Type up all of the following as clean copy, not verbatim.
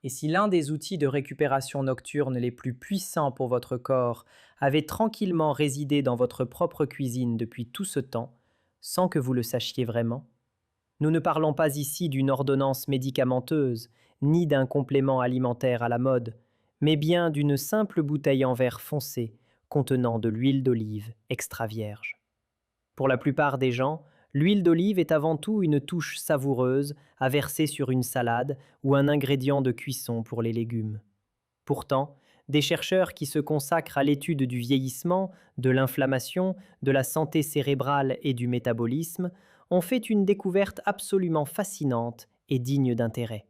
Et si l'un des outils de récupération nocturne les plus puissants pour votre corps avait tranquillement résidé dans votre propre cuisine depuis tout ce temps, sans que vous le sachiez vraiment? Nous ne parlons pas ici d'une ordonnance médicamenteuse, ni d'un complément alimentaire à la mode, mais bien d'une simple bouteille en verre foncé contenant de l'huile d'olive extra vierge. Pour la plupart des gens, l'huile d'olive est avant tout une touche savoureuse à verser sur une salade ou un ingrédient de cuisson pour les légumes. Pourtant, des chercheurs qui se consacrent à l'étude du vieillissement, de l'inflammation, de la santé cérébrale et du métabolisme ont fait une découverte absolument fascinante et digne d'intérêt.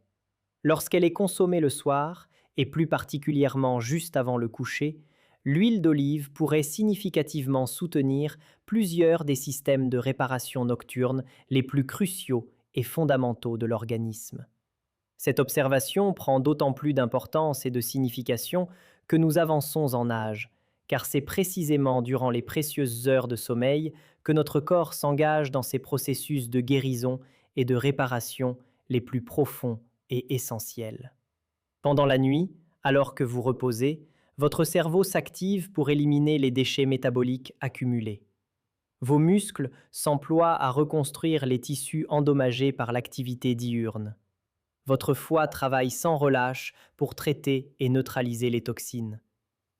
Lorsqu'elle est consommée le soir, et plus particulièrement juste avant le coucher, l'huile d'olive pourrait significativement soutenir plusieurs des systèmes de réparation nocturne les plus cruciaux et fondamentaux de l'organisme. Cette observation prend d'autant plus d'importance et de signification que nous avançons en âge, car c'est précisément durant les précieuses heures de sommeil que notre corps s'engage dans ses processus de guérison et de réparation les plus profonds et essentiels. Pendant la nuit, alors que vous reposez, votre cerveau s'active pour éliminer les déchets métaboliques accumulés. Vos muscles s'emploient à reconstruire les tissus endommagés par l'activité diurne. Votre foie travaille sans relâche pour traiter et neutraliser les toxines.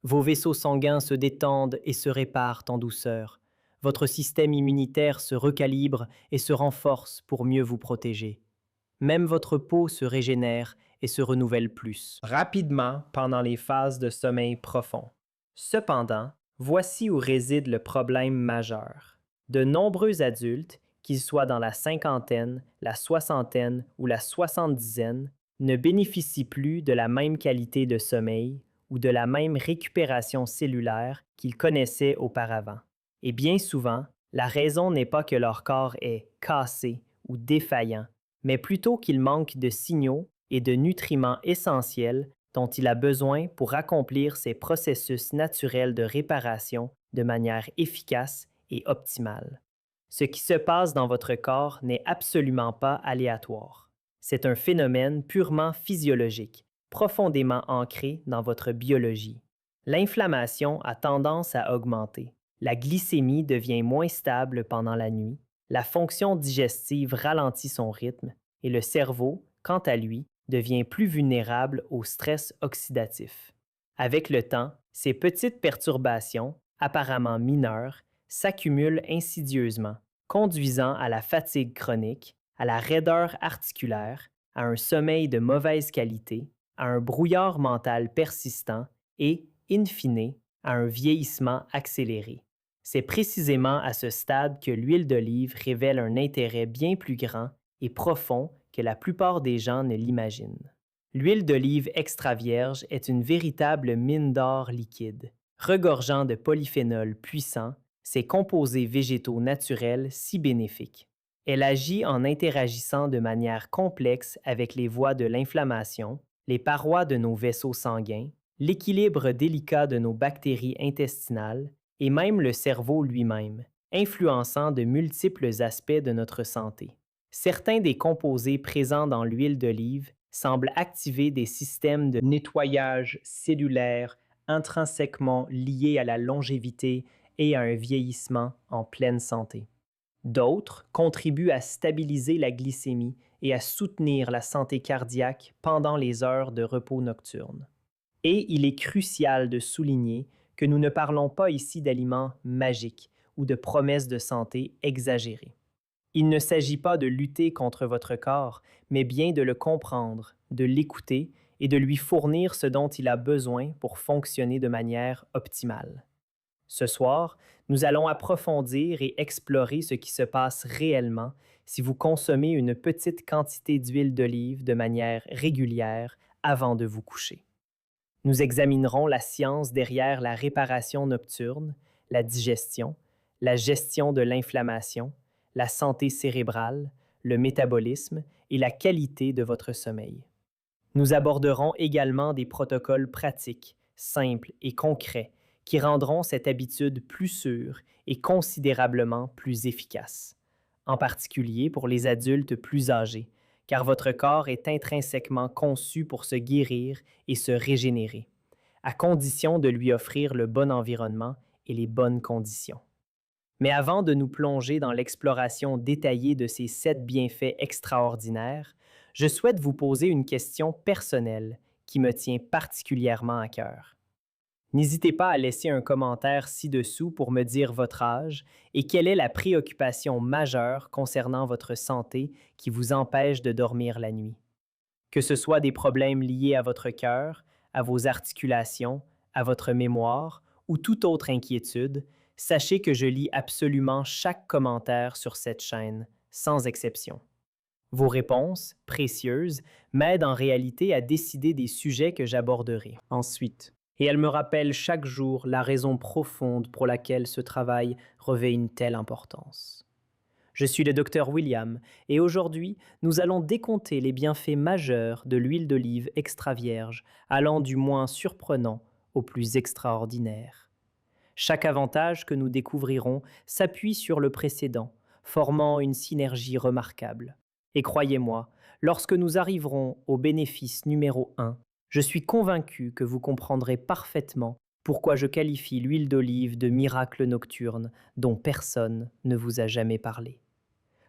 Vos vaisseaux sanguins se détendent et se réparent en douceur. Votre système immunitaire se recalibre et se renforce pour mieux vous protéger. Même votre peau se régénère et se renouvelle plus rapidement pendant les phases de sommeil profond. Cependant, voici où réside le problème majeur. De nombreux adultes, qu'ils soient dans la cinquantaine, la soixantaine ou la soixante-dizaine, ne bénéficient plus de la même qualité de sommeil ou de la même récupération cellulaire qu'ils connaissaient auparavant. Et bien souvent, la raison n'est pas que leur corps est cassé ou défaillant, mais plutôt qu'il manque de signaux et de nutriments essentiels dont il a besoin pour accomplir ses processus naturels de réparation de manière efficace et optimale. Ce qui se passe dans votre corps n'est absolument pas aléatoire. C'est un phénomène purement physiologique, profondément ancré dans votre biologie. L'inflammation a tendance à augmenter. La glycémie devient moins stable pendant la nuit. La fonction digestive ralentit son rythme et le cerveau, quant à lui, devient plus vulnérable au stress oxydatif. Avec le temps, ces petites perturbations, apparemment mineures, s'accumulent insidieusement, conduisant à la fatigue chronique, à la raideur articulaire, à un sommeil de mauvaise qualité, à un brouillard mental persistant et, in fine, à un vieillissement accéléré. C'est précisément à ce stade que l'huile d'olive révèle un intérêt bien plus grand et profond que la plupart des gens ne l'imaginent. L'huile d'olive extra vierge est une véritable mine d'or liquide. Regorgeant de polyphénols puissants, ces composés végétaux naturels si bénéfiques. Elle agit en interagissant de manière complexe avec les voies de l'inflammation, les parois de nos vaisseaux sanguins, l'équilibre délicat de nos bactéries intestinales et même le cerveau lui-même, influençant de multiples aspects de notre santé. Certains des composés présents dans l'huile d'olive semblent activer des systèmes de nettoyage cellulaire intrinsèquement liés à la longévité et à un vieillissement en pleine santé. D'autres contribuent à stabiliser la glycémie et à soutenir la santé cardiaque pendant les heures de repos nocturne. Et il est crucial de souligner que nous ne parlons pas ici d'aliments magiques ou de promesses de santé exagérées. Il ne s'agit pas de lutter contre votre corps, mais bien de le comprendre, de l'écouter et de lui fournir ce dont il a besoin pour fonctionner de manière optimale. Ce soir, nous allons approfondir et explorer ce qui se passe réellement si vous consommez une petite quantité d'huile d'olive de manière régulière avant de vous coucher. Nous examinerons la science derrière la réparation nocturne, la digestion, la gestion de l'inflammation, la santé cérébrale, le métabolisme et la qualité de votre sommeil. Nous aborderons également des protocoles pratiques, simples et concrets qui rendront cette habitude plus sûre et considérablement plus efficace, en particulier pour les adultes plus âgés, car votre corps est intrinsèquement conçu pour se guérir et se régénérer, à condition de lui offrir le bon environnement et les bonnes conditions. Mais avant de nous plonger dans l'exploration détaillée de ces 7 bienfaits extraordinaires, je souhaite vous poser une question personnelle qui me tient particulièrement à cœur. N'hésitez pas à laisser un commentaire ci-dessous pour me dire votre âge et quelle est la préoccupation majeure concernant votre santé qui vous empêche de dormir la nuit. Que ce soit des problèmes liés à votre cœur, à vos articulations, à votre mémoire ou toute autre inquiétude, sachez que je lis absolument chaque commentaire sur cette chaîne, sans exception. Vos réponses, précieuses, m'aident en réalité à décider des sujets que j'aborderai ensuite. Et elles me rappellent chaque jour la raison profonde pour laquelle ce travail revêt une telle importance. Je suis le docteur William et aujourd'hui, nous allons décompter les bienfaits majeurs de l'huile d'olive extra vierge, allant du moins surprenant au plus extraordinaire. Chaque avantage que nous découvrirons s'appuie sur le précédent, formant une synergie remarquable. Et croyez-moi, lorsque nous arriverons au bénéfice numéro 1, je suis convaincu que vous comprendrez parfaitement pourquoi je qualifie l'huile d'olive de miracle nocturne dont personne ne vous a jamais parlé.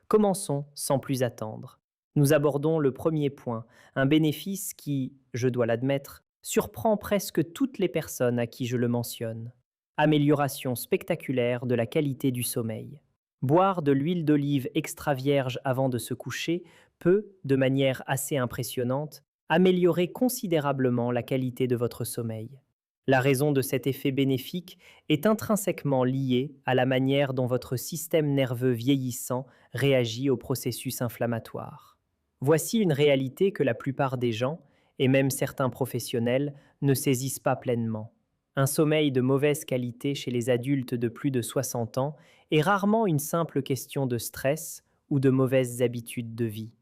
Commençons sans plus attendre. Nous abordons le premier point, un bénéfice qui, je dois l'admettre, surprend presque toutes les personnes à qui je le mentionne. Amélioration spectaculaire de la qualité du sommeil. Boire de l'huile d'olive extra vierge avant de se coucher peut, de manière assez impressionnante, améliorer considérablement la qualité de votre sommeil. La raison de cet effet bénéfique est intrinsèquement liée à la manière dont votre système nerveux vieillissant réagit au processus inflammatoire. Voici une réalité que la plupart des gens, et même certains professionnels, ne saisissent pas pleinement. Un sommeil de mauvaise qualité chez les adultes de plus de 60 ans est rarement une simple question de stress ou de mauvaises habitudes de vie.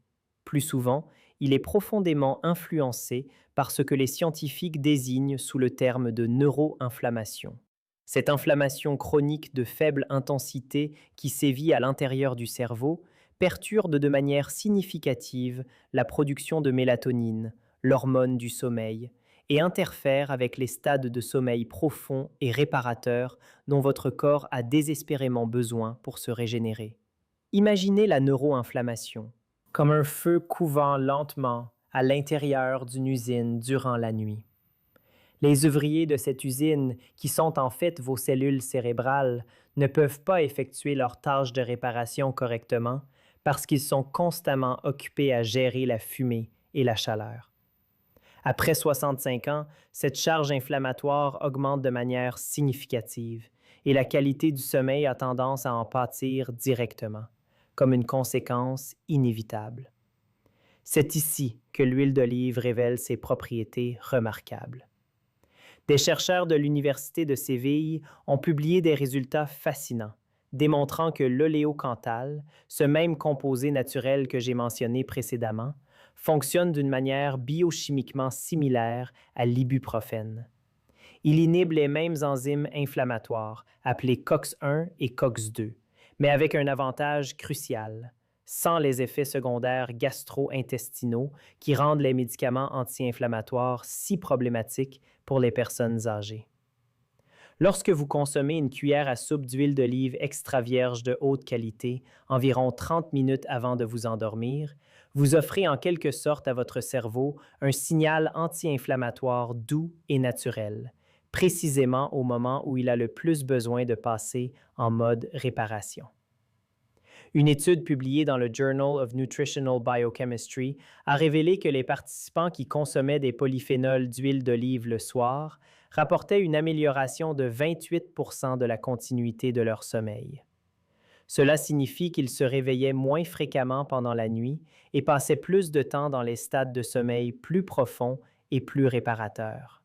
Plus souvent, il est profondément influencé par ce que les scientifiques désignent sous le terme de neuroinflammation. Cette inflammation chronique de faible intensité qui sévit à l'intérieur du cerveau perturbe de manière significative la production de mélatonine, l'hormone du sommeil, et interfère avec les stades de sommeil profond et réparateur dont votre corps a désespérément besoin pour se régénérer. Imaginez la neuroinflammation comme un feu couvant lentement à l'intérieur d'une usine durant la nuit. Les ouvriers de cette usine, qui sont en fait vos cellules cérébrales, ne peuvent pas effectuer leurs tâches de réparation correctement parce qu'ils sont constamment occupés à gérer la fumée et la chaleur. Après 65 ans, cette charge inflammatoire augmente de manière significative et la qualité du sommeil a tendance à en pâtir directement, comme une conséquence inévitable. C'est ici que l'huile d'olive révèle ses propriétés remarquables. Des chercheurs de l'Université de Séville ont publié des résultats fascinants, démontrant que l'oléocanthal, ce même composé naturel que j'ai mentionné précédemment, fonctionne d'une manière biochimiquement similaire à l'ibuprofène. Il inhibe les mêmes enzymes inflammatoires, appelées COX-1 et COX-2, mais avec un avantage crucial, sans les effets secondaires gastro-intestinaux qui rendent les médicaments anti-inflammatoires si problématiques pour les personnes âgées. Lorsque vous consommez une cuillère à soupe d'huile d'olive extra vierge de haute qualité environ 30 minutes avant de vous endormir, vous offrez en quelque sorte à votre cerveau un signal anti-inflammatoire doux et naturel, précisément au moment où il a le plus besoin de passer en mode réparation. Une étude publiée dans le Journal of Nutritional Biochemistry a révélé que les participants qui consommaient des polyphénols d'huile d'olive le soir rapportaient une amélioration de 28% de la continuité de leur sommeil. Cela signifie qu'ils se réveillaient moins fréquemment pendant la nuit et passaient plus de temps dans les stades de sommeil plus profonds et plus réparateurs.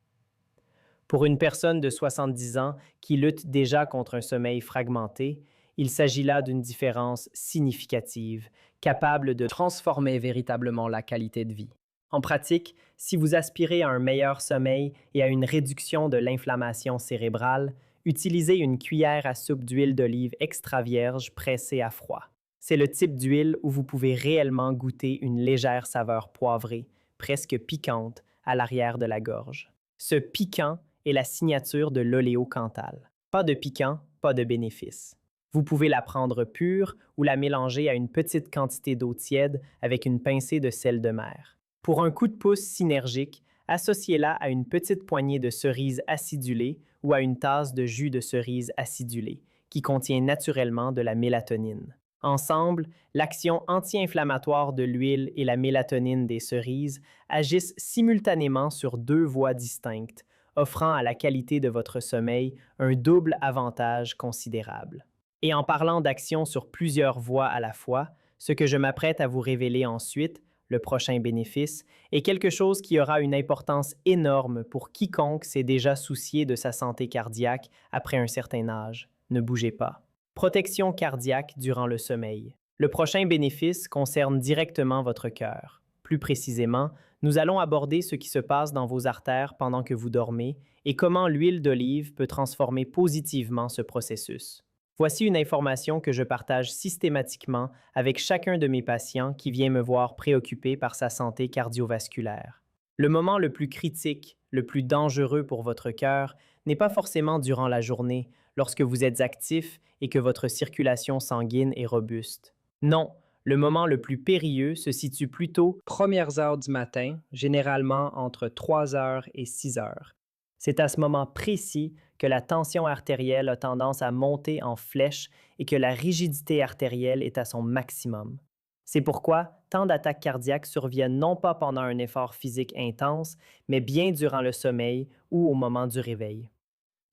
Pour une personne de 70 ans qui lutte déjà contre un sommeil fragmenté, il s'agit là d'une différence significative, capable de transformer véritablement la qualité de vie. En pratique, si vous aspirez à un meilleur sommeil et à une réduction de l'inflammation cérébrale, utilisez une cuillère à soupe d'huile d'olive extra vierge pressée à froid. C'est le type d'huile où vous pouvez réellement goûter une légère saveur poivrée, presque piquante, à l'arrière de la gorge. Ce piquant est la signature de l'oléocanthal. Pas de piquant, pas de bénéfice. Vous pouvez la prendre pure ou la mélanger à une petite quantité d'eau tiède avec une pincée de sel de mer. Pour un coup de pouce synergique, associez-la à une petite poignée de cerises acidulées ou à une tasse de jus de cerise acidulé, qui contient naturellement de la mélatonine. Ensemble, l'action anti-inflammatoire de l'huile et la mélatonine des cerises agissent simultanément sur deux voies distinctes, offrant à la qualité de votre sommeil un double avantage considérable. Et en parlant d'action sur plusieurs voies à la fois, ce que je m'apprête à vous révéler ensuite, le prochain bénéfice, est quelque chose qui aura une importance énorme pour quiconque s'est déjà soucié de sa santé cardiaque après un certain âge. Ne bougez pas. Protection cardiaque durant le sommeil. Le prochain bénéfice concerne directement votre cœur. Plus précisément, nous allons aborder ce qui se passe dans vos artères pendant que vous dormez et comment l'huile d'olive peut transformer positivement ce processus. Voici une information que je partage systématiquement avec chacun de mes patients qui vient me voir préoccupé par sa santé cardiovasculaire. Le moment le plus critique, le plus dangereux pour votre cœur, n'est pas forcément durant la journée, lorsque vous êtes actif et que votre circulation sanguine est robuste. Non, le moment le plus périlleux se situe plutôt premières heures du matin, généralement entre 3 heures et 6 heures. C'est à ce moment précis que la tension artérielle a tendance à monter en flèche et que la rigidité artérielle est à son maximum. C'est pourquoi tant d'attaques cardiaques surviennent non pas pendant un effort physique intense, mais bien durant le sommeil ou au moment du réveil.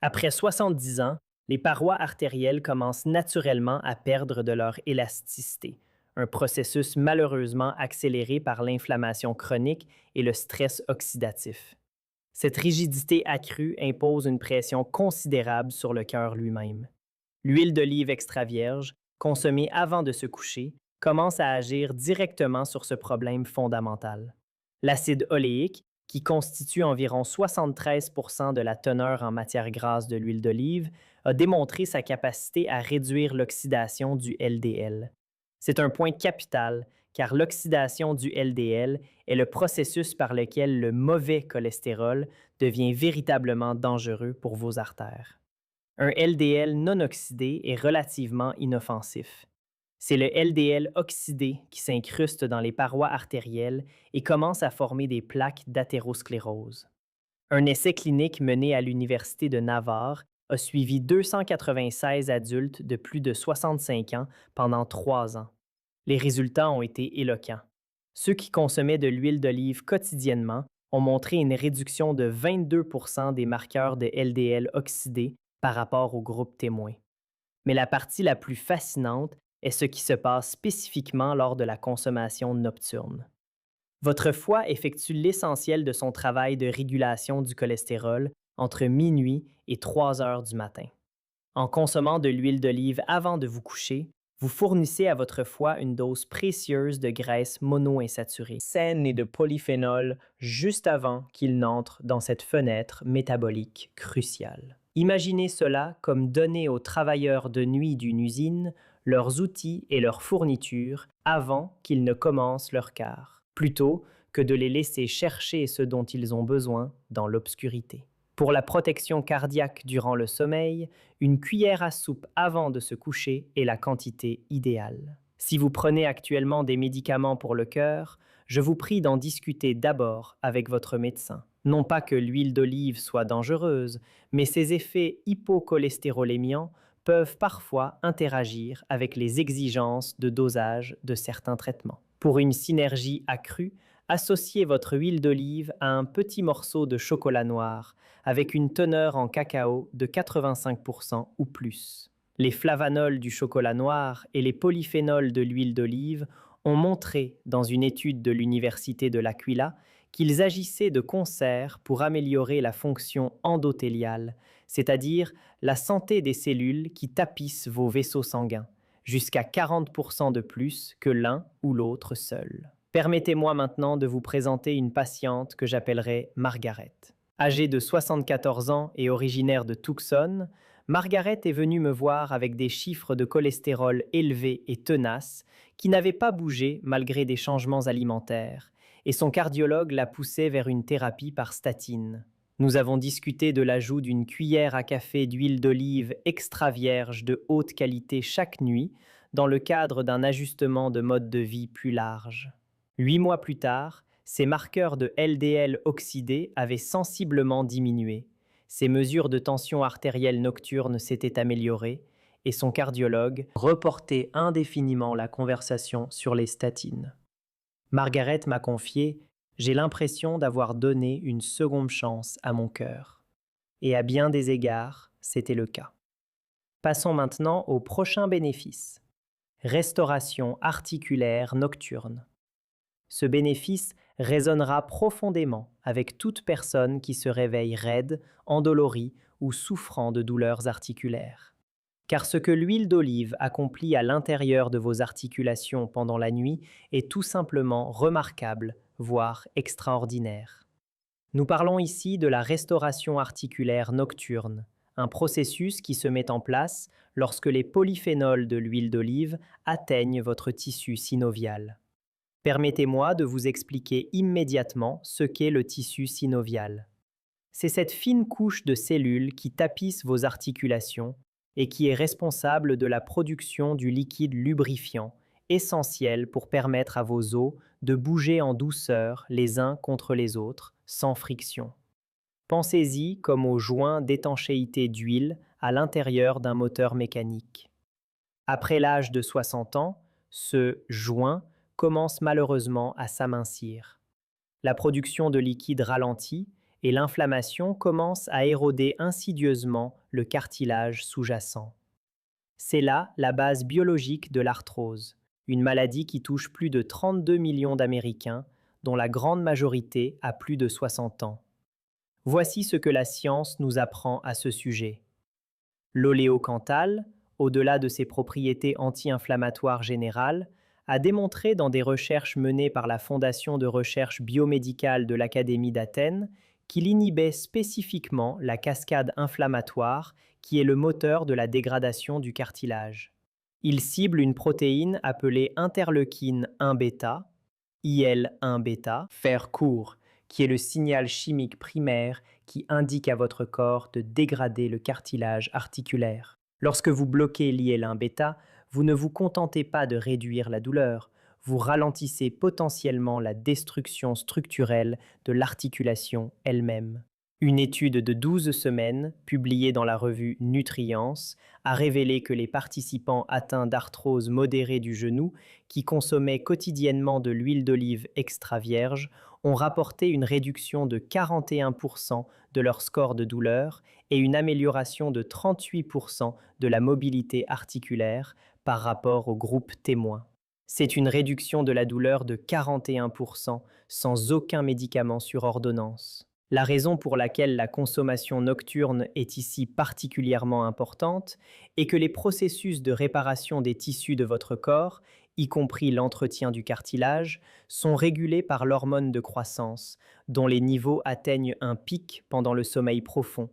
Après 70 ans, les parois artérielles commencent naturellement à perdre de leur élasticité, un processus malheureusement accéléré par l'inflammation chronique et le stress oxydatif. Cette rigidité accrue impose une pression considérable sur le cœur lui-même. L'huile d'olive extra vierge, consommée avant de se coucher, commence à agir directement sur ce problème fondamental. L'acide oléique, qui constitue environ 73% de la teneur en matière grasse de l'huile d'olive, a démontré sa capacité à réduire l'oxydation du LDL. C'est un point capital car l'oxydation du LDL est le processus par lequel le mauvais cholestérol devient véritablement dangereux pour vos artères. Un LDL non oxydé est relativement inoffensif. C'est le LDL oxydé qui s'incruste dans les parois artérielles et commence à former des plaques d'athérosclérose. Un essai clinique mené à l'Université de Navarre a suivi 296 adultes de plus de 65 ans pendant 3 ans. Les résultats ont été éloquents. Ceux qui consommaient de l'huile d'olive quotidiennement ont montré une réduction de 22% des marqueurs de LDL oxydés par rapport au groupe témoin. Mais la partie la plus fascinante est ce qui se passe spécifiquement lors de la consommation nocturne. Votre foie effectue l'essentiel de son travail de régulation du cholestérol entre minuit et 3 heures du matin. En consommant de l'huile d'olive avant de vous coucher, vous fournissez à votre foie une dose précieuse de graisse monoinsaturée, saine et de polyphénol juste avant qu'il n'entre dans cette fenêtre métabolique cruciale. Imaginez cela comme donner aux travailleurs de nuit d'une usine leurs outils et leurs fournitures avant qu'ils ne commencent leur quart, plutôt que de les laisser chercher ce dont ils ont besoin dans l'obscurité. Pour la protection cardiaque durant le sommeil, une cuillère à soupe avant de se coucher est la quantité idéale. Si vous prenez actuellement des médicaments pour le cœur, je vous prie d'en discuter d'abord avec votre médecin. Non pas que l'huile d'olive soit dangereuse, mais ses effets hypocholestérolémiants peuvent parfois interagir avec les exigences de dosage de certains traitements. Pour une synergie accrue, associez votre huile d'olive à un petit morceau de chocolat noir avec une teneur en cacao de 85% ou plus. Les flavanols du chocolat noir et les polyphénols de l'huile d'olive ont montré dans une étude de l'Université de l'Aquila qu'ils agissaient de concert pour améliorer la fonction endothéliale, c'est-à-dire la santé des cellules qui tapissent vos vaisseaux sanguins, jusqu'à 40% de plus que l'un ou l'autre seul. Permettez-moi maintenant de vous présenter une patiente que j'appellerai Margaret. Âgée de 74 ans et originaire de Tucson, Margaret est venue me voir avec des chiffres de cholestérol élevés et tenaces qui n'avaient pas bougé malgré des changements alimentaires, et son cardiologue l'a poussée vers une thérapie par statine. Nous avons discuté de l'ajout d'une cuillère à café d'huile d'olive extra vierge de haute qualité chaque nuit dans le cadre d'un ajustement de mode de vie plus large. 8 mois plus tard, ses marqueurs de LDL oxydés avaient sensiblement diminué. Ses mesures de tension artérielle nocturne s'étaient améliorées et son cardiologue reportait indéfiniment la conversation sur les statines. Margaret m'a confié: j'ai l'impression d'avoir donné une seconde chance à mon cœur. Et à bien des égards, c'était le cas. Passons maintenant au prochain bénéfice. Restauration articulaire nocturne. Ce bénéfice résonnera profondément avec toute personne qui se réveille raide, endolorie ou souffrant de douleurs articulaires. Car ce que l'huile d'olive accomplit à l'intérieur de vos articulations pendant la nuit est tout simplement remarquable, voire extraordinaire. Nous parlons ici de la restauration articulaire nocturne, un processus qui se met en place lorsque les polyphénols de l'huile d'olive atteignent votre tissu synovial. Permettez-moi de vous expliquer immédiatement ce qu'est le tissu synovial. C'est cette fine couche de cellules qui tapisse vos articulations et qui est responsable de la production du liquide lubrifiant, essentiel pour permettre à vos os de bouger en douceur les uns contre les autres, sans friction. Pensez-y comme aux joints d'étanchéité d'huile à l'intérieur d'un moteur mécanique. Après l'âge de 60 ans, ce joint commence malheureusement à s'amincir. La production de liquide ralentit et l'inflammation commence à éroder insidieusement le cartilage sous-jacent. C'est là la base biologique de l'arthrose, une maladie qui touche plus de 32 millions d'Américains, dont la grande majorité a plus de 60 ans. Voici ce que la science nous apprend à ce sujet. L'oléocanthal, au-delà de ses propriétés anti-inflammatoires générales, a démontré dans des recherches menées par la Fondation de recherche biomédicale de l'Académie d'Athènes qu'il inhibait spécifiquement la cascade inflammatoire qui est le moteur de la dégradation du cartilage. Il cible une protéine appelée interleukine 1-bêta, IL-1-bêta, faire court, qui est le signal chimique primaire qui indique à votre corps de dégrader le cartilage articulaire. Lorsque vous bloquez l'IL-1-bêta, vous ne vous contentez pas de réduire la douleur, vous ralentissez potentiellement la destruction structurelle de l'articulation elle-même. Une étude de 12 semaines, publiée dans la revue Nutrience, a révélé que les participants atteints d'arthrose modérée du genou, qui consommaient quotidiennement de l'huile d'olive extra vierge, ont rapporté une réduction de 41% de leur score de douleur et une amélioration de 38% de la mobilité articulaire par rapport au groupe témoin. C'est une réduction de la douleur de 41% sans aucun médicament sur ordonnance. La raison pour laquelle la consommation nocturne est ici particulièrement importante est que les processus de réparation des tissus de votre corps, y compris l'entretien du cartilage, sont régulés par l'hormone de croissance, dont les niveaux atteignent un pic pendant le sommeil profond,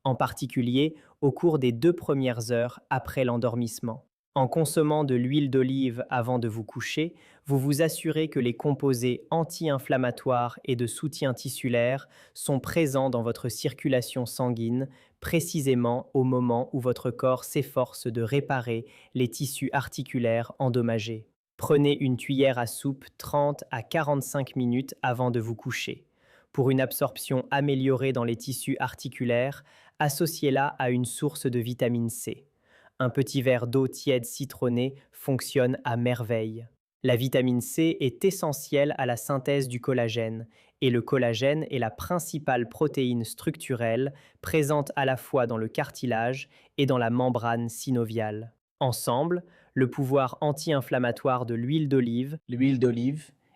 en particulier au cours des 2 premières heures après l'endormissement. En consommant de l'huile d'olive avant de vous coucher, vous vous assurez que les composés anti-inflammatoires et de soutien tissulaire sont présents dans votre circulation sanguine, précisément au moment où votre corps s'efforce de réparer les tissus articulaires endommagés. Prenez une cuillère à soupe 30 à 45 minutes avant de vous coucher. Pour une absorption améliorée dans les tissus articulaires, associez-la à une source de vitamine C. Un petit verre d'eau tiède citronnée fonctionne à merveille. La vitamine C est essentielle à la synthèse du collagène, et le collagène est la principale protéine structurelle présente à la fois dans le cartilage et dans la membrane synoviale. Ensemble, le pouvoir anti-inflammatoire de l'huile d'olive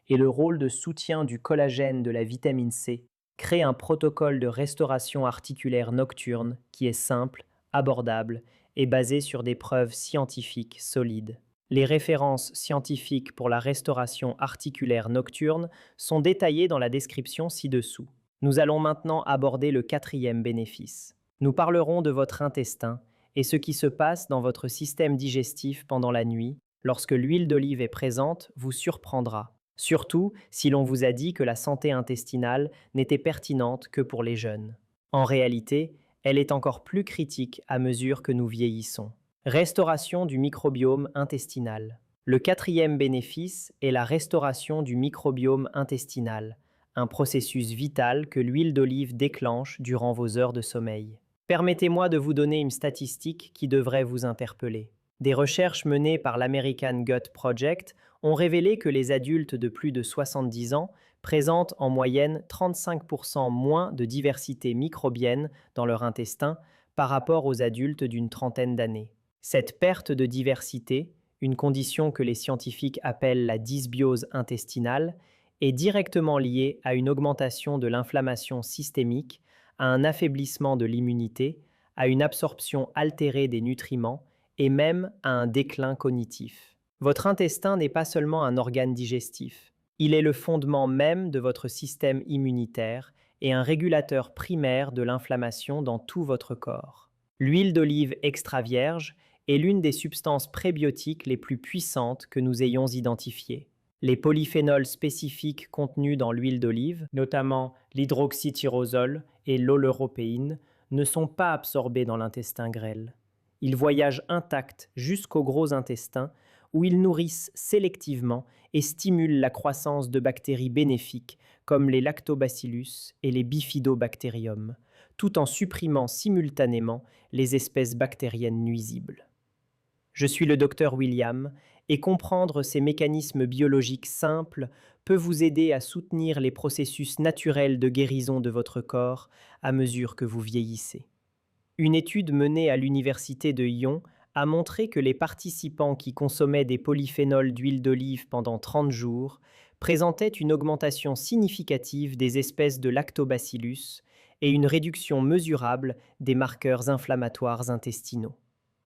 et le rôle de soutien du collagène de la vitamine C créent un protocole de restauration articulaire nocturne qui est simple, abordable et basé sur des preuves scientifiques solides. Les références scientifiques pour la restauration articulaire nocturne sont détaillées dans la description ci-dessous. Nous allons maintenant aborder le 4e bénéfice. Nous parlerons de votre intestin et ce qui se passe dans votre système digestif pendant la nuit, lorsque l'huile d'olive est présente, vous surprendra. Surtout si l'on vous a dit que la santé intestinale n'était pertinente que pour les jeunes. En réalité, elle est encore plus critique à mesure que nous vieillissons. Restauration du microbiome intestinal. Le quatrième bénéfice est la restauration du microbiome intestinal, un processus vital que l'huile d'olive déclenche durant vos heures de sommeil. Permettez-moi de vous donner une statistique qui devrait vous interpeller. Des recherches menées par l'American Gut Project ont révélé que les adultes de plus de 70 ans présentent en moyenne 35% moins de diversité microbienne dans leur intestin par rapport aux adultes d'une trentaine d'années. Cette perte de diversité, une condition que les scientifiques appellent la dysbiose intestinale, est directement liée à une augmentation de l'inflammation systémique, à un affaiblissement de l'immunité, à une absorption altérée des nutriments et même à un déclin cognitif. Votre intestin n'est pas seulement un organe digestif, il est le fondement même de votre système immunitaire et un régulateur primaire de l'inflammation dans tout votre corps. L'huile d'olive extra vierge est l'une des substances prébiotiques les plus puissantes que nous ayons identifiées. Les polyphénols spécifiques contenus dans l'huile d'olive, notamment l'hydroxytyrosol et l'oleuropéine, ne sont pas absorbés dans l'intestin grêle. Ils voyagent intacts jusqu'au gros intestin où ils nourrissent sélectivement et stimulent la croissance de bactéries bénéfiques comme les lactobacillus et les bifidobacterium, tout en supprimant simultanément les espèces bactériennes nuisibles. Je suis le docteur William et comprendre ces mécanismes biologiques simples peut vous aider à soutenir les processus naturels de guérison de votre corps à mesure que vous vieillissez. Une étude menée à l'Université de Lyon a montré que les participants qui consommaient des polyphénols d'huile d'olive pendant 30 jours présentaient une augmentation significative des espèces de lactobacillus et une réduction mesurable des marqueurs inflammatoires intestinaux.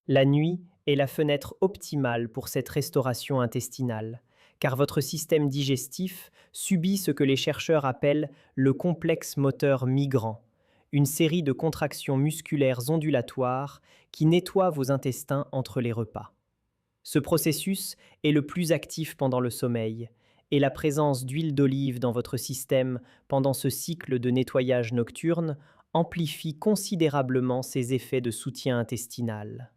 La nuit est la fenêtre optimale pour cette restauration intestinale, car votre système digestif subit ce que les chercheurs appellent le complexe moteur migrant, une série de contractions musculaires ondulatoires qui nettoient vos intestins entre les repas. Ce processus est le plus actif pendant le sommeil, et la présence d'huile d'olive dans votre système pendant ce cycle de nettoyage nocturne amplifie considérablement ses effets de soutien intestinal.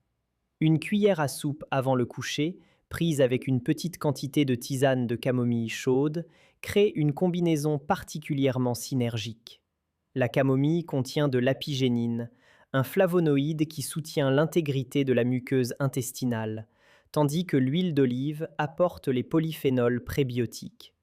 Une cuillère à soupe avant le coucher, prise avec une petite quantité de tisane de camomille chaude, crée une combinaison particulièrement synergique. La camomille contient de l'apigénine, un flavonoïde qui soutient l'intégrité de la muqueuse intestinale, tandis que l'huile d'olive apporte les polyphénols prébiotiques.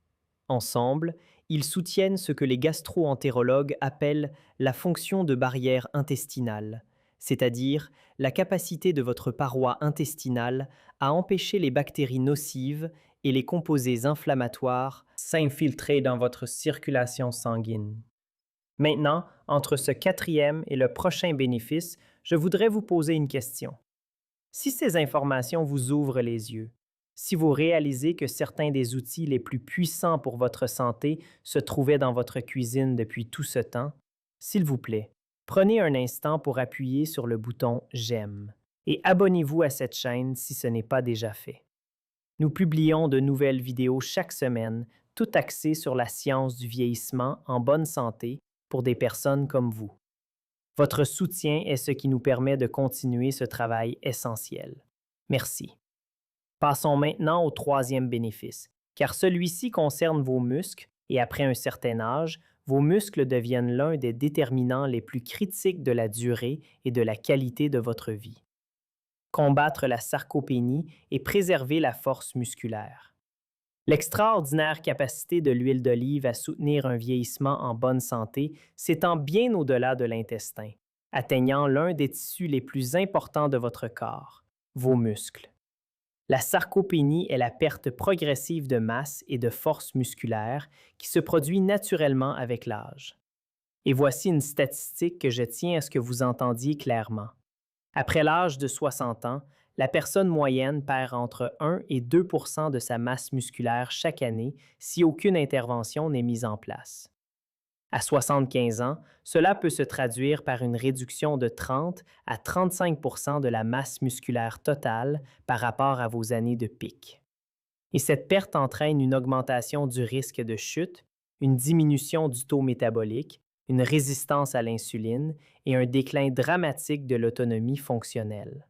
Ensemble, ils soutiennent ce que les gastro-entérologues appellent la fonction de barrière intestinale, c'est-à-dire la capacité de votre paroi intestinale à empêcher les bactéries nocives et les composés inflammatoires s'infiltrer dans votre circulation sanguine. Maintenant, entre ce quatrième et le prochain bénéfice, je voudrais vous poser une question. Si ces informations vous ouvrent les yeux, si vous réalisez que certains des outils les plus puissants pour votre santé se trouvaient dans votre cuisine depuis tout ce temps, s'il vous plaît, prenez un instant pour appuyer sur le bouton J'aime et abonnez-vous à cette chaîne si ce n'est pas déjà fait. Nous publions de nouvelles vidéos chaque semaine, toutes axées sur la science du vieillissement en bonne santé pour des personnes comme vous. Votre soutien est ce qui nous permet de continuer ce travail essentiel. Merci. Passons maintenant au troisième bénéfice, car celui-ci concerne vos muscles et après un certain âge, vos muscles deviennent l'un des déterminants les plus critiques de la durée et de la qualité de votre vie. Combattre la sarcopénie et préserver la force musculaire. L'extraordinaire capacité de l'huile d'olive à soutenir un vieillissement en bonne santé s'étend bien au-delà de l'intestin, atteignant l'un des tissus les plus importants de votre corps, vos muscles. La sarcopénie est la perte progressive de masse et de force musculaire qui se produit naturellement avec l'âge. Et voici une statistique que je tiens à ce que vous entendiez clairement. Après l'âge de 60 ans, la personne moyenne perd entre 1 et 2 % de sa masse musculaire chaque année si aucune intervention n'est mise en place. À 75 ans, cela peut se traduire par une réduction de 30 à 35 de la masse musculaire totale par rapport à vos années de pic. Et cette perte entraîne une augmentation du risque de chute, une diminution du taux métabolique, une résistance à l'insuline et un déclin dramatique de l'autonomie fonctionnelle.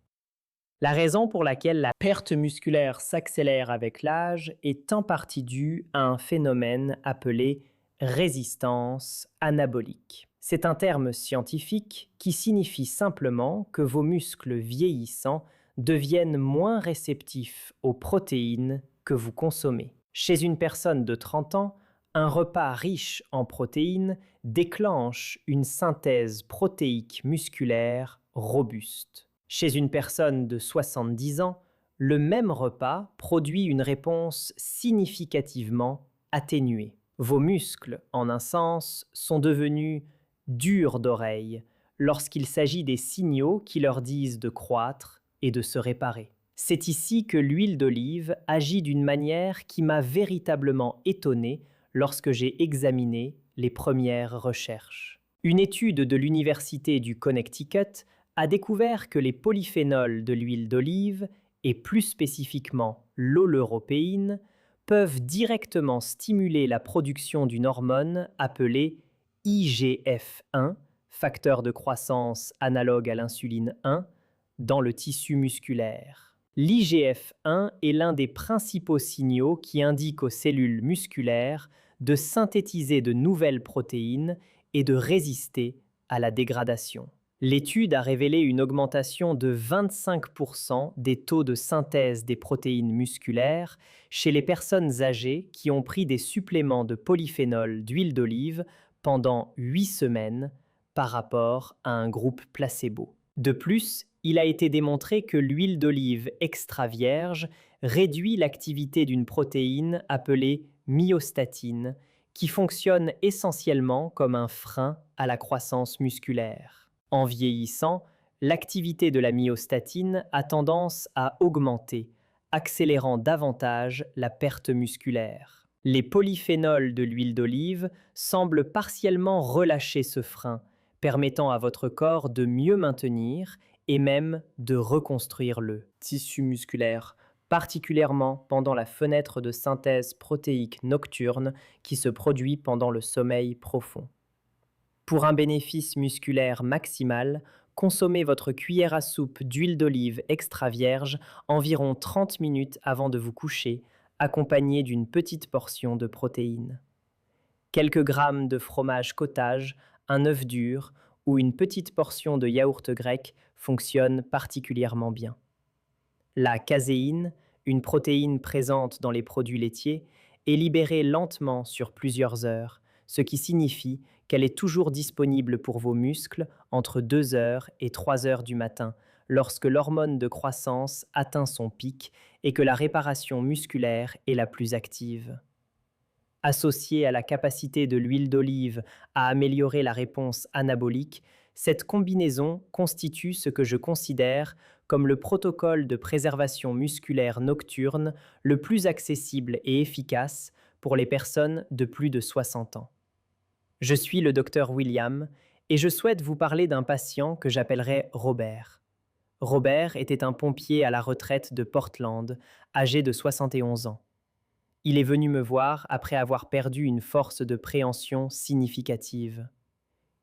La raison pour laquelle la perte musculaire s'accélère avec l'âge est en partie due à un phénomène appelé résistance anabolique. C'est un terme scientifique qui signifie simplement que vos muscles vieillissants deviennent moins réceptifs aux protéines que vous consommez. Chez une personne de 30 ans, un repas riche en protéines déclenche une synthèse protéique musculaire robuste. Chez une personne de 70 ans, le même repas produit une réponse significativement atténuée. Vos muscles, en un sens, sont devenus durs d'oreille lorsqu'il s'agit des signaux qui leur disent de croître et de se réparer. C'est ici que l'huile d'olive agit d'une manière qui m'a véritablement étonné lorsque j'ai examiné les premières recherches. Une étude de l'Université du Connecticut a découvert que les polyphénols de l'huile d'olive, et plus spécifiquement l'oleuropéine, peuvent directement stimuler la production d'une hormone appelée IGF-1, facteur de croissance analogue à l'insuline 1, dans le tissu musculaire. L'IGF-1 est l'un des principaux signaux qui indiquent aux cellules musculaires de synthétiser de nouvelles protéines et de résister à la dégradation. L'étude a révélé une augmentation de 25% des taux de synthèse des protéines musculaires chez les personnes âgées qui ont pris des suppléments de polyphénol d'huile d'olive pendant 8 semaines par rapport à un groupe placebo. De plus, il a été démontré que l'huile d'olive extra vierge réduit l'activité d'une protéine appelée myostatine, qui fonctionne essentiellement comme un frein à la croissance musculaire. En vieillissant, l'activité de la myostatine a tendance à augmenter, accélérant davantage la perte musculaire. Les polyphénols de l'huile d'olive semblent partiellement relâcher ce frein, permettant à votre corps de mieux maintenir et même de reconstruire le tissu musculaire, particulièrement pendant la fenêtre de synthèse protéique nocturne qui se produit pendant le sommeil profond. Pour un bénéfice musculaire maximal, consommez votre cuillère à soupe d'huile d'olive extra vierge environ 30 minutes avant de vous coucher, accompagnée d'une petite portion de protéines. Quelques grammes de fromage cottage, un œuf dur ou une petite portion de yaourt grec fonctionnent particulièrement bien. La caséine, une protéine présente dans les produits laitiers, est libérée lentement sur plusieurs heures, ce qui signifie qu'elle est toujours disponible pour vos muscles entre 2 heures et 3 heures du matin, lorsque l'hormone de croissance atteint son pic et que la réparation musculaire est la plus active. Associée à la capacité de l'huile d'olive à améliorer la réponse anabolique, cette combinaison constitue ce que je considère comme le protocole de préservation musculaire nocturne le plus accessible et efficace pour les personnes de plus de 60 ans. Je suis le docteur William et je souhaite vous parler d'un patient que j'appellerai Robert. Robert était un pompier à la retraite de Portland, âgé de 71 ans. Il est venu me voir après avoir perdu une force de préhension significative.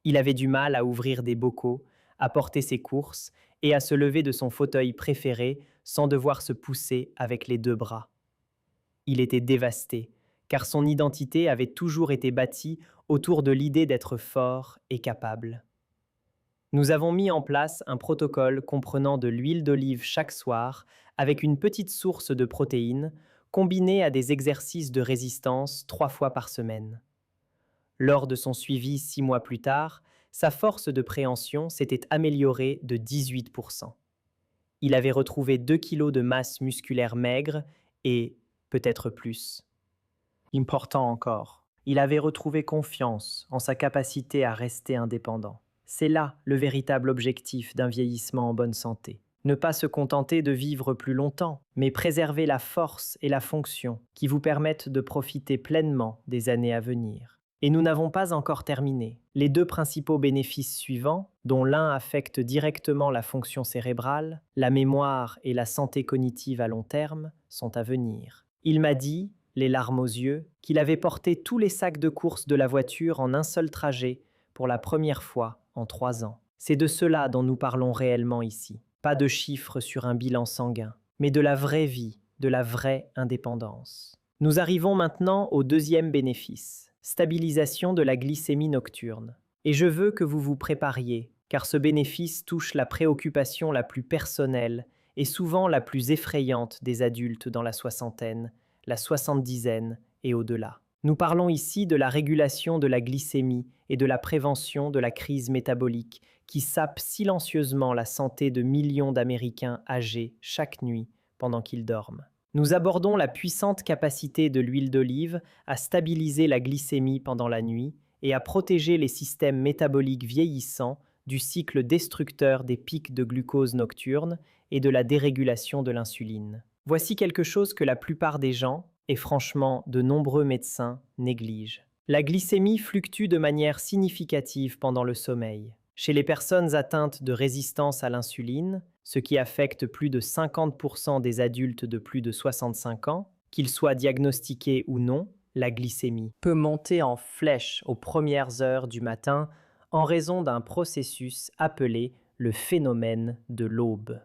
Il avait du mal à ouvrir des bocaux, à porter ses courses et à se lever de son fauteuil préféré sans devoir se pousser avec les 2 bras. Il était dévasté, car son identité avait toujours été bâtie autour de l'idée d'être fort et capable. Nous avons mis en place un protocole comprenant de l'huile d'olive chaque soir avec une petite source de protéines combinée à des exercices de résistance 3 fois par semaine. Lors de son suivi 6 mois plus tard, sa force de préhension s'était améliorée de 18%. Il avait retrouvé 2 kilos de masse musculaire maigre et peut-être plus. Important encore, il avait retrouvé confiance en sa capacité à rester indépendant. C'est là le véritable objectif d'un vieillissement en bonne santé. Ne pas se contenter de vivre plus longtemps, mais préserver la force et la fonction qui vous permettent de profiter pleinement des années à venir. Et nous n'avons pas encore terminé. Les deux principaux bénéfices suivants, dont l'un affecte directement la fonction cérébrale, la mémoire et la santé cognitive à long terme, sont à venir. Il m'a dit, les larmes aux yeux, qu'il avait porté tous les sacs de course de la voiture en un seul trajet pour la première fois en 3 ans. C'est de cela dont nous parlons réellement ici. Pas de chiffres sur un bilan sanguin, mais de la vraie vie, de la vraie indépendance. Nous arrivons maintenant au deuxième bénéfice, stabilisation de la glycémie nocturne. Et je veux que vous vous prépariez, car ce bénéfice touche la préoccupation la plus personnelle et souvent la plus effrayante des adultes dans la soixantaine, la soixante-dizaine et au-delà. Nous parlons ici de la régulation de la glycémie et de la prévention de la crise métabolique qui sape silencieusement la santé de millions d'Américains âgés chaque nuit pendant qu'ils dorment. Nous abordons la puissante capacité de l'huile d'olive à stabiliser la glycémie pendant la nuit et à protéger les systèmes métaboliques vieillissants du cycle destructeur des pics de glucose nocturne et de la dérégulation de l'insuline. Voici quelque chose que la plupart des gens, et franchement de nombreux médecins, négligent. La glycémie fluctue de manière significative pendant le sommeil. Chez les personnes atteintes de résistance à l'insuline, ce qui affecte plus de 50% des adultes de plus de 65 ans, qu'ils soient diagnostiqués ou non, la glycémie peut monter en flèche aux premières heures du matin en raison d'un processus appelé le phénomène de l'aube.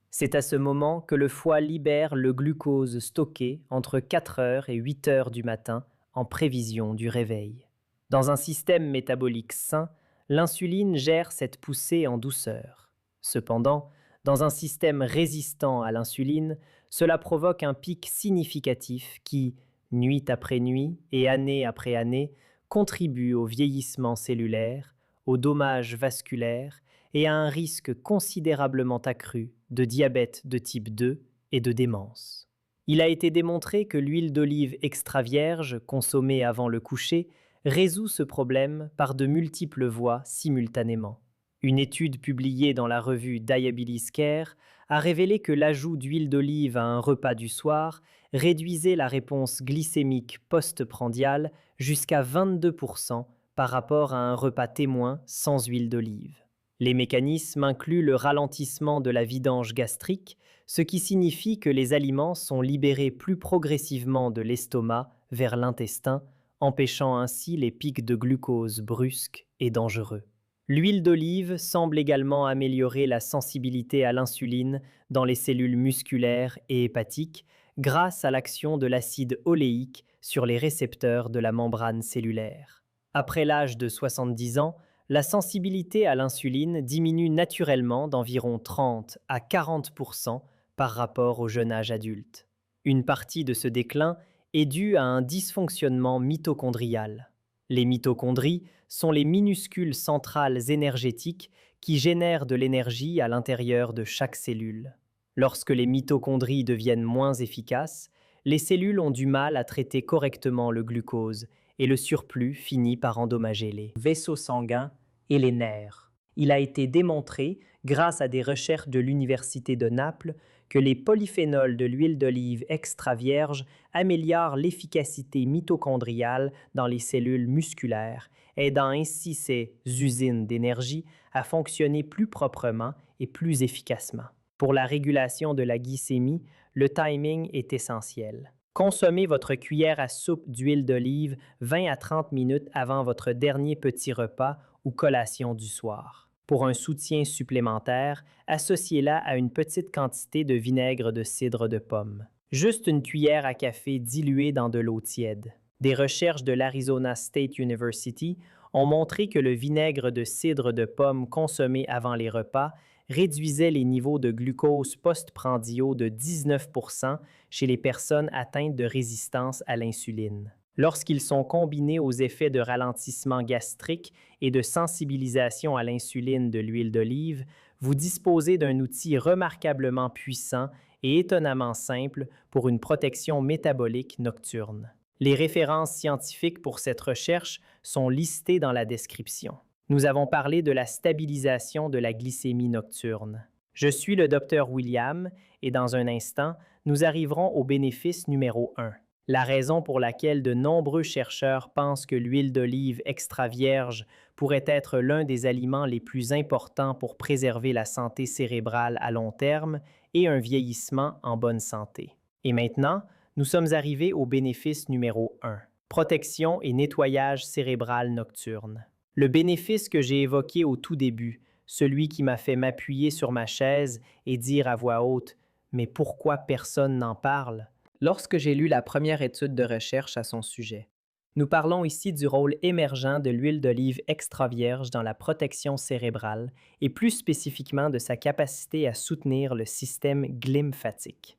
C'est à ce moment que le foie libère le glucose stocké entre 4 heures et 8 heures du matin en prévision du réveil. Dans un système métabolique sain, l'insuline gère cette poussée en douceur. Cependant, dans un système résistant à l'insuline, cela provoque un pic significatif qui, nuit après nuit et année après année, contribue au vieillissement cellulaire, aux dommages vasculaires et à un risque considérablement accru de diabète de type 2 et de démence. Il a été démontré que l'huile d'olive extra vierge consommée avant le coucher résout ce problème par de multiples voies simultanément. Une étude publiée dans la revue Diabetes Care a révélé que l'ajout d'huile d'olive à un repas du soir réduisait la réponse glycémique post-prandiale jusqu'à 22% par rapport à un repas témoin sans huile d'olive. Les mécanismes incluent le ralentissement de la vidange gastrique, ce qui signifie que les aliments sont libérés plus progressivement de l'estomac vers l'intestin, empêchant ainsi les pics de glucose brusques et dangereux. L'huile d'olive semble également améliorer la sensibilité à l'insuline dans les cellules musculaires et hépatiques grâce à l'action de l'acide oléique sur les récepteurs de la membrane cellulaire. Après l'âge de 70 ans, la sensibilité à l'insuline diminue naturellement d'environ 30 à 40% par rapport au jeune âge adulte. Une partie de ce déclin est due à un dysfonctionnement mitochondrial. Les mitochondries sont les minuscules centrales énergétiques qui génèrent de l'énergie à l'intérieur de chaque cellule. Lorsque les mitochondries deviennent moins efficaces, les cellules ont du mal à traiter correctement le glucose et le surplus finit par endommager les vaisseaux sanguins et les nerfs. Il a été démontré, grâce à des recherches de l'Université de Naples, que les polyphénols de l'huile d'olive extra vierge améliorent l'efficacité mitochondriale dans les cellules musculaires, aidant ainsi ces usines d'énergie à fonctionner plus proprement et plus efficacement. Pour la régulation de la glycémie, le timing est essentiel. Consommez votre cuillère à soupe d'huile d'olive 20 à 30 minutes avant votre dernier petit repas ou collation du soir. Pour un soutien supplémentaire, associez-la à une petite quantité de vinaigre de cidre de pomme. Juste une cuillère à café diluée dans de l'eau tiède. Des recherches de l'Arizona State University ont montré que le vinaigre de cidre de pomme consommé avant les repas réduisait les niveaux de glucose post-prandiaux de 19% chez les personnes atteintes de résistance à l'insuline. Lorsqu'ils sont combinés aux effets de ralentissement gastrique et de sensibilisation à l'insuline de l'huile d'olive, vous disposez d'un outil remarquablement puissant et étonnamment simple pour une protection métabolique nocturne. Les références scientifiques pour cette recherche sont listées dans la description. Nous avons parlé de la stabilisation de la glycémie nocturne. Je suis le Dr William et dans un instant, nous arriverons au bénéfice numéro 1. La raison pour laquelle de nombreux chercheurs pensent que l'huile d'olive extra vierge pourrait être l'un des aliments les plus importants pour préserver la santé cérébrale à long terme et un vieillissement en bonne santé. Et maintenant, nous sommes arrivés au bénéfice numéro 1, protection et nettoyage cérébral nocturne. Le bénéfice que j'ai évoqué au tout début, celui qui m'a fait m'appuyer sur ma chaise et dire à voix haute: Mais pourquoi personne n'en parle? Lorsque j'ai lu la première étude de recherche à son sujet. Nous parlons ici du rôle émergent de l'huile d'olive extra vierge dans la protection cérébrale et plus spécifiquement de sa capacité à soutenir le système glymphatique.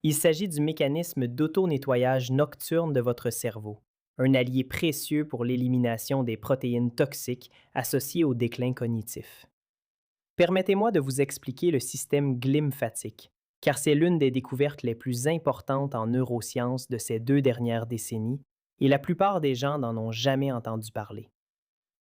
Il s'agit du mécanisme d'auto-nettoyage nocturne de votre cerveau, un allié précieux pour l'élimination des protéines toxiques associées au déclin cognitif. Permettez-moi de vous expliquer le système glymphatique, car c'est l'une des découvertes les plus importantes en neurosciences de ces 2 dernières décennies, et la plupart des gens n'en ont jamais entendu parler.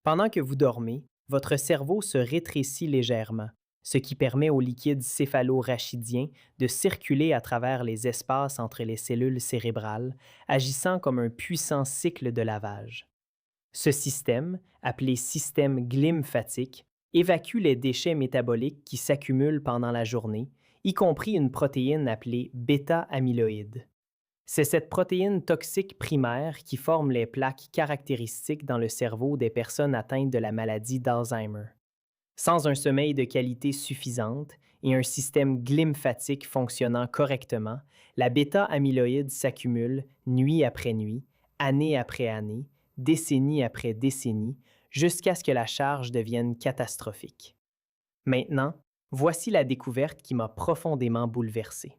Pendant que vous dormez, votre cerveau se rétrécit légèrement, ce qui permet au liquide céphalo-rachidien de circuler à travers les espaces entre les cellules cérébrales, agissant comme un puissant cycle de lavage. Ce système, appelé système glymphatique, évacue les déchets métaboliques qui s'accumulent pendant la journée, y compris une protéine appelée bêta-amyloïde. C'est cette protéine toxique primaire qui forme les plaques caractéristiques dans le cerveau des personnes atteintes de la maladie d'Alzheimer. Sans un sommeil de qualité suffisante et un système glymphatique fonctionnant correctement, la bêta-amyloïde s'accumule nuit après nuit, année après année, décennie après décennie, jusqu'à ce que la charge devienne catastrophique. Maintenant, voici la découverte qui m'a profondément bouleversé.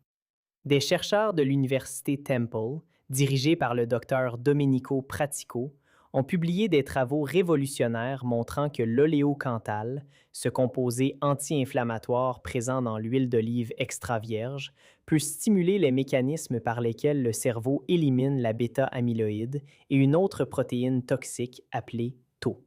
Des chercheurs de l'Université Temple, dirigés par le docteur Domenico Pratico, ont publié des travaux révolutionnaires montrant que l'oléocanthal, ce composé anti-inflammatoire présent dans l'huile d'olive extra vierge, peut stimuler les mécanismes par lesquels le cerveau élimine la bêta-amyloïde et une autre protéine toxique appelée Tau.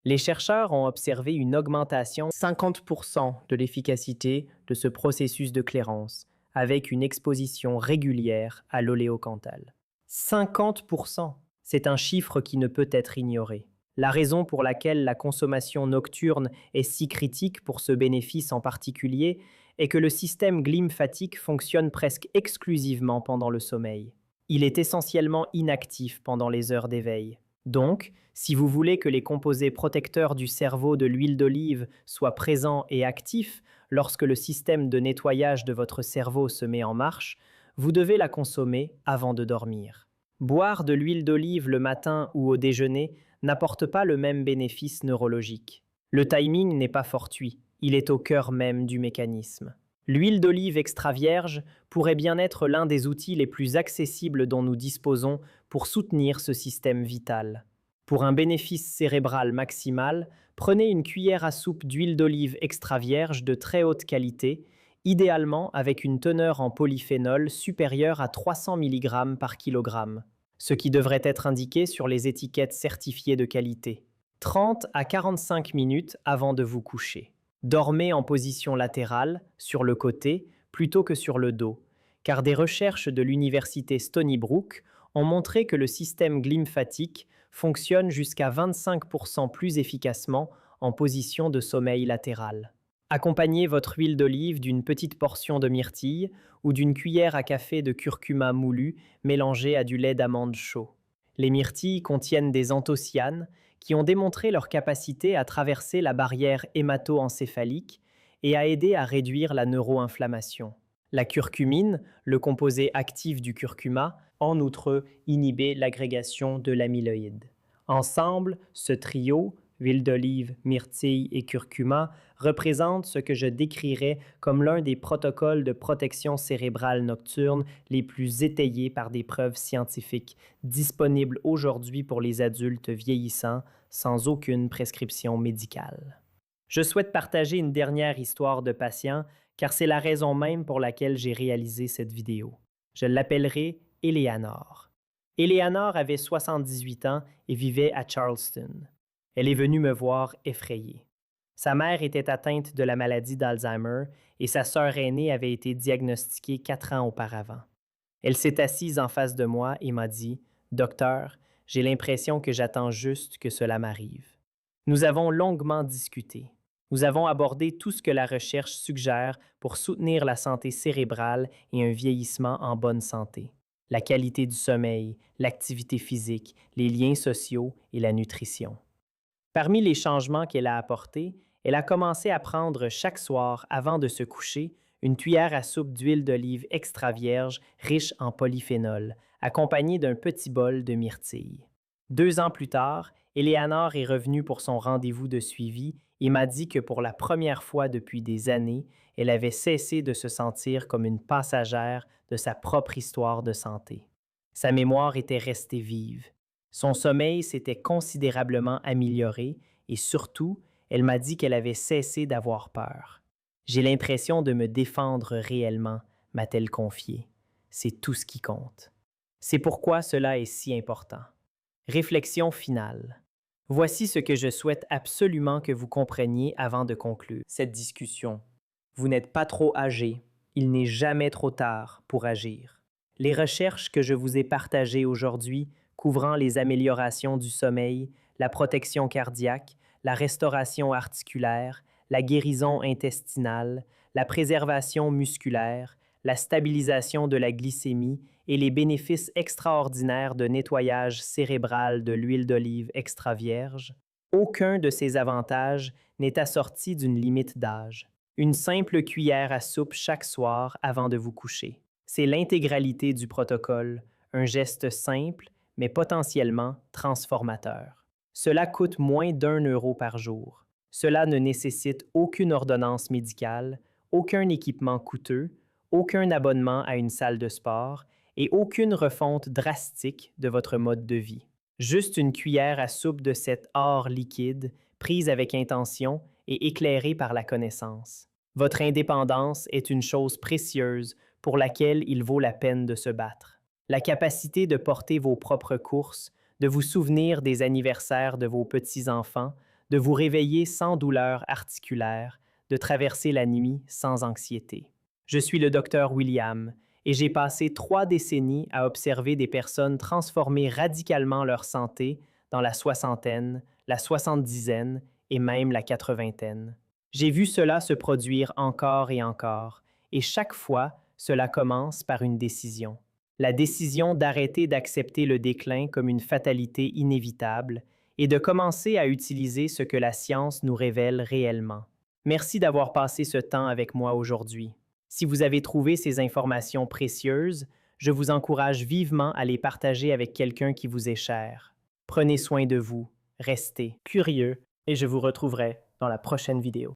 Les chercheurs ont observé une augmentation de 50% de l'efficacité de ce processus de clairance avec une exposition régulière à l'oléocanthal. 50%! C'est un chiffre qui ne peut être ignoré. La raison pour laquelle la consommation nocturne est si critique pour ce bénéfice en particulier est que le système glymphatique fonctionne presque exclusivement pendant le sommeil. Il est essentiellement inactif pendant les heures d'éveil. Donc, si vous voulez que les composés protecteurs du cerveau de l'huile d'olive soient présents et actifs lorsque le système de nettoyage de votre cerveau se met en marche, vous devez la consommer avant de dormir. Boire de l'huile d'olive le matin ou au déjeuner n'apporte pas le même bénéfice neurologique. Le timing n'est pas fortuit, il est au cœur même du mécanisme. L'huile d'olive extra vierge pourrait bien être l'un des outils les plus accessibles dont nous disposons pour soutenir ce système vital. Pour un bénéfice cérébral maximal, prenez une cuillère à soupe d'huile d'olive extra vierge de très haute qualité, idéalement avec une teneur en polyphénol supérieure à 300 mg par kilogramme, ce qui devrait être indiqué sur les étiquettes certifiées de qualité. 30 à 45 minutes avant de vous coucher. Dormez en position latérale, sur le côté, plutôt que sur le dos, car des recherches de l'université Stony Brook ont montré que le système glymphatique fonctionne jusqu'à 25% plus efficacement en position de sommeil latéral. Accompagnez votre huile d'olive d'une petite portion de myrtille ou d'une cuillère à café de curcuma moulu mélangée à du lait d'amande chaud. Les myrtilles contiennent des anthocyanes qui ont démontré leur capacité à traverser la barrière hémato-encéphalique et à aider à réduire la neuroinflammation. La curcumine, le composé actif du curcuma, en outre, inhibait l'agrégation de l'amyloïde. Ensemble, ce trio, huile d'olive, myrtille et curcuma, représente ce que je décrirais comme l'un des protocoles de protection cérébrale nocturne les plus étayés par des preuves scientifiques, disponibles aujourd'hui pour les adultes vieillissants sans aucune prescription médicale. Je souhaite partager une dernière histoire de patient, car c'est la raison même pour laquelle j'ai réalisé cette vidéo. Je l'appellerai Eleanor. Eleanor avait 78 ans et vivait à Charleston. Elle est venue me voir effrayée. Sa mère était atteinte de la maladie d'Alzheimer et sa sœur aînée avait été diagnostiquée 4 ans auparavant. Elle s'est assise en face de moi et m'a dit: Docteur, j'ai l'impression que j'attends juste que cela m'arrive. Nous avons longuement discuté. Nous avons abordé tout ce que la recherche suggère pour soutenir la santé cérébrale et un vieillissement en bonne santé. La qualité du sommeil, l'activité physique, les liens sociaux et la nutrition. Parmi les changements qu'elle a apportés, elle a commencé à prendre chaque soir, avant de se coucher, une cuillère à soupe d'huile d'olive extra vierge riche en polyphénol, accompagnée d'un petit bol de myrtille. 2 ans plus tard, Eleanor est revenue pour son rendez-vous de suivi et m'a dit que pour la première fois depuis des années, elle avait cessé de se sentir comme une passagère de sa propre histoire de santé. Sa mémoire était restée vive. Son sommeil s'était considérablement amélioré et surtout, elle m'a dit qu'elle avait cessé d'avoir peur. J'ai l'impression de me défendre réellement, m'a-t-elle confié. C'est tout ce qui compte. C'est pourquoi cela est si important. Réflexion finale. Voici ce que je souhaite absolument que vous compreniez avant de conclure cette discussion. Vous n'êtes pas trop âgé. Il n'est jamais trop tard pour agir. Les recherches que je vous ai partagées aujourd'hui, couvrant les améliorations du sommeil, la protection cardiaque, la restauration articulaire, la guérison intestinale, la préservation musculaire, la stabilisation de la glycémie et les bénéfices extraordinaires de nettoyage cérébral de l'huile d'olive extra vierge, aucun de ces avantages n'est assorti d'une limite d'âge. Une simple cuillère à soupe chaque soir avant de vous coucher. C'est l'intégralité du protocole, un geste simple, mais potentiellement transformateur. Cela coûte moins d'1 € par jour. Cela ne nécessite aucune ordonnance médicale, aucun équipement coûteux, aucun abonnement à une salle de sport et aucune refonte drastique de votre mode de vie. Juste une cuillère à soupe de cet or liquide, prise avec intention et éclairée par la connaissance. Votre indépendance est une chose précieuse pour laquelle il vaut la peine de se battre. La capacité de porter vos propres courses, de vous souvenir des anniversaires de vos petits-enfants, de vous réveiller sans douleur articulaire, de traverser la nuit sans anxiété. Je suis le docteur William et j'ai passé 3 décennies à observer des personnes transformer radicalement leur santé dans la soixantaine, la soixante-dizaine et même la quatre-vingtaine. J'ai vu cela se produire encore et chaque fois, cela commence par une décision. La décision d'arrêter d'accepter le déclin comme une fatalité inévitable et de commencer à utiliser ce que la science nous révèle réellement. Merci d'avoir passé ce temps avec moi aujourd'hui. Si vous avez trouvé ces informations précieuses, je vous encourage vivement à les partager avec quelqu'un qui vous est cher. Prenez soin de vous, restez curieux et je vous retrouverai dans la prochaine vidéo.